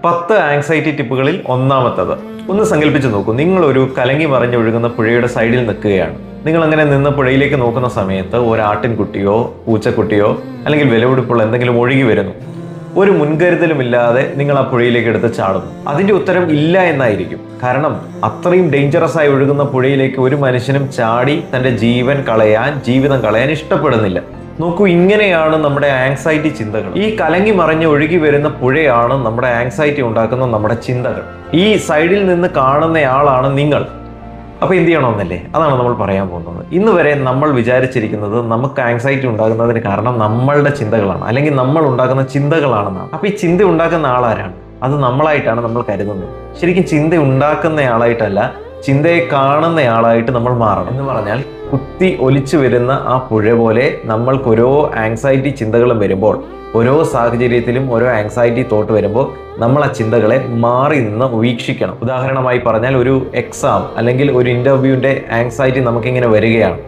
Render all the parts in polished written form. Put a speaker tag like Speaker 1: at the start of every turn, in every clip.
Speaker 1: 10 anxiety ടിപ്പുകളിൽ ഒന്നാമത്തത്. ഒന്ന് സങ്കല്പിച്ച് നോക്കൂ, നിങ്ങളൊരു കലങ്ങി മറിഞ്ഞൊഴുകുന്ന പുഴയുടെ സൈഡിൽ നിൽക്കുകയാണ്. നിങ്ങൾ അങ്ങനെ നിന്ന് പുഴയിലേക്ക് നോക്കുന്ന സമയത്ത് ഒരാട്ടിൻകുട്ടിയോ പൂച്ചക്കുട്ടിയോ അല്ലെങ്കിൽ വിലപിടിപ്പുള്ള എന്തെങ്കിലും ഒഴുകി വരുന്നു. ഒരു മുൻകരുതലുമില്ലാതെ നിങ്ങൾ ആ പുഴയിലേക്ക് എടുത്ത് ചാടുന്നു. അതിന്റെ ഉത്തരം ഇല്ല എന്നായിരിക്കും. കാരണം അത്രയും ഡേഞ്ചറസ് ആയി ഒഴുകുന്ന പുഴയിലേക്ക് ഒരു മനുഷ്യനും ചാടി തന്റെ ജീവിതം കളയാൻ ഇഷ്ടപ്പെടുന്നില്ല. നോക്കൂ, ഇങ്ങനെയാണ് നമ്മുടെ ആങ്സൈറ്റി ചിന്തകൾ. ഈ കലങ്ങി മറിഞ്ഞ് ഒഴുകി വരുന്ന പുഴയാണ് നമ്മുടെ ആങ്സൈറ്റി ഉണ്ടാക്കുന്ന നമ്മുടെ ചിന്തകൾ. ഈ സൈഡിൽ നിന്ന് കാണുന്നയാളാണ് നിങ്ങൾ. അപ്പോൾ എന്ത് ചെയ്യണമെന്നല്ലേ, അതാണ് നമ്മൾ പറയാൻ പോകുന്നത്. ഇന്ന് വരെ നമ്മൾ വിചാരിച്ചിരിക്കുന്നത് നമുക്ക് ആങ്സൈറ്റി ഉണ്ടാകുന്നതിന് കാരണം നമ്മളുടെ ചിന്തകളാണ്, അല്ലെങ്കിൽ നമ്മൾ ഉണ്ടാക്കുന്ന ചിന്തകളാണെന്നാണ്. അപ്പോൾ ഈ ചിന്ത ഉണ്ടാക്കുന്ന ആളാരാണ്? അത് നമ്മളായിട്ടാണ് നമ്മൾ കരുതുന്നത്. ശരിക്കും ചിന്ത ഉണ്ടാക്കുന്നയാളായിട്ടല്ല, ചിന്തയെ കാണുന്നയാളായിട്ട് നമ്മൾ മാറണം. എന്ന് പറഞ്ഞാൽ കുത്തി ഒലിച്ചു വരുന്ന ആ പുഴ പോലെ നമ്മൾക്ക് ഓരോ ആങ്സൈറ്റി ചിന്തകളും വരുമ്പോൾ, ഓരോ സാഹചര്യത്തിലും ഓരോ ആങ്സൈറ്റി തോട്ട് വരുമ്പോൾ നമ്മൾ ആ ചിന്തകളെ മാറി നിന്ന് വീക്ഷിക്കണം. ഉദാഹരണമായി പറഞ്ഞാൽ, ഒരു എക്സാം അല്ലെങ്കിൽ ഒരു ഇൻ്റർവ്യൂവിൻ്റെ ആങ്സൈറ്റി നമുക്കിങ്ങനെ വരികയാണ്.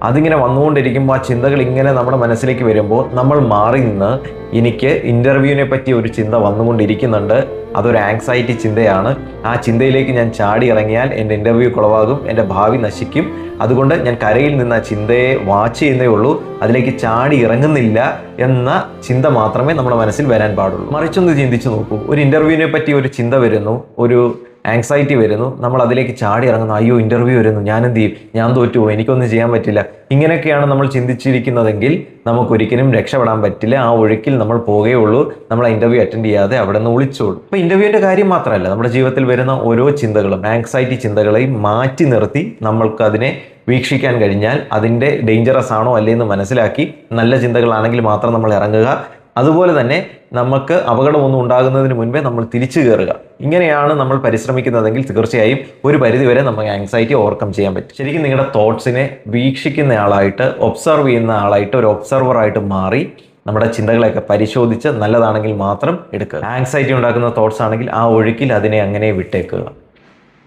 Speaker 1: അതിങ്ങനെ വന്നുകൊണ്ടിരിക്കുമ്പോൾ ആ ചിന്തകൾ ഇങ്ങനെ നമ്മുടെ മനസ്സിലേക്ക് വരുമ്പോൾ നമ്മൾ മാറി നിന്ന്, എനിക്ക് ഇൻ്റർവ്യൂവിനെ പറ്റി ഒരു ചിന്ത വന്നുകൊണ്ടിരിക്കുന്നുണ്ട്, അതൊരു ആങ്സൈറ്റി ചിന്തയാണ്, ആ ചിന്തയിലേക്ക് ഞാൻ ചാടി ഇറങ്ങിയാൽ എൻ്റെ ഇൻ്റർവ്യൂ കുളവാകും, എൻ്റെ ഭാവി നശിക്കും, അതുകൊണ്ട് ഞാൻ കരയിൽ നിന്ന് ആ ചിന്തയെ വാച്ച് ചെയ്യുന്നേ ഉള്ളൂ, അതിലേക്ക് ചാടി ഇറങ്ങുന്നില്ല എന്ന ചിന്ത മാത്രമേ നമ്മുടെ മനസ്സിൽ വരാൻ പാടുള്ളൂ. മറിച്ചൊന്ന് ചിന്തിച്ചു നോക്കൂ, ഒരു ഇൻ്റർവ്യൂവിനെ പറ്റി ഒരു ചിന്ത വരുന്നു, ഒരു ആങ്സൈറ്റി വരുന്നു, നമ്മൾ അതിലേക്ക് ചാടി ഇറങ്ങുന്നു. അയ്യോ, ഇൻ്റർവ്യൂ വരുന്നു, ഞാൻ എന്ത് ചെയ്യും, ഞാൻ തോറ്റുപോകും, എനിക്കൊന്നും ചെയ്യാൻ പറ്റില്ല. ഇങ്ങനെയൊക്കെയാണ് നമ്മൾ ചിന്തിച്ചിരിക്കുന്നതെങ്കിൽ നമുക്കൊരിക്കലും രക്ഷപ്പെടാൻ പറ്റില്ല. ആ ഒഴുക്കിൽ നമ്മൾ പോകുകയുള്ളൂ, നമ്മൾ ആ ഇൻ്റർവ്യൂ അറ്റൻഡ് ചെയ്യാതെ അവിടെ നിന്ന് ഒളിച്ചോളൂ. അപ്പോൾ ഇൻ്റർവ്യൂവിൻ്റെ കാര്യം മാത്രമല്ല, നമ്മുടെ ജീവിതത്തിൽ വരുന്ന ഓരോ ചിന്തകളും ആങ്സൈറ്റി ചിന്തകളെയും മാറ്റി നിർത്തി നമ്മൾക്ക് അതിനെ വീക്ഷിക്കാൻ കഴിഞ്ഞാൽ അതിൻ്റെ ഡേഞ്ചറസ് ആണോ അല്ലേ എന്ന് മനസ്സിലാക്കി നല്ല ചിന്തകളാണെങ്കിൽ മാത്രം നമ്മൾ ഇറങ്ങുക. അതുപോലെ തന്നെ നമുക്ക് അപകടമൊന്നും ഉണ്ടാകുന്നതിന് മുൻപേ നമ്മൾ തിരിച്ചു കയറുക. ഇങ്ങനെയാണ് നമ്മൾ പരിശ്രമിക്കുന്നതെങ്കിൽ തീർച്ചയായും ഒരു പരിധിവരെ നമുക്ക് ആങ്സൈറ്റി ഓവർകം ചെയ്യാൻ പറ്റും. ശരിക്കും നിങ്ങളുടെ തോട്ട്സിനെ വീക്ഷിക്കുന്ന ആളായിട്ട്, ഒബ്സർവ് ചെയ്യുന്ന ആളായിട്ട്, ഒരു ഒബ്സർവറായിട്ട് മാറി നമ്മുടെ ചിന്തകളെയൊക്കെ പരിശോധിച്ച് നല്ലതാണെങ്കിൽ മാത്രം എടുക്കുക. ആങ്സൈറ്റി ഉണ്ടാക്കുന്ന തോട്ട്സ് ആണെങ്കിൽ ആ ഒഴുക്കിൽ അതിനെ അങ്ങനെ വിട്ടേക്കുക.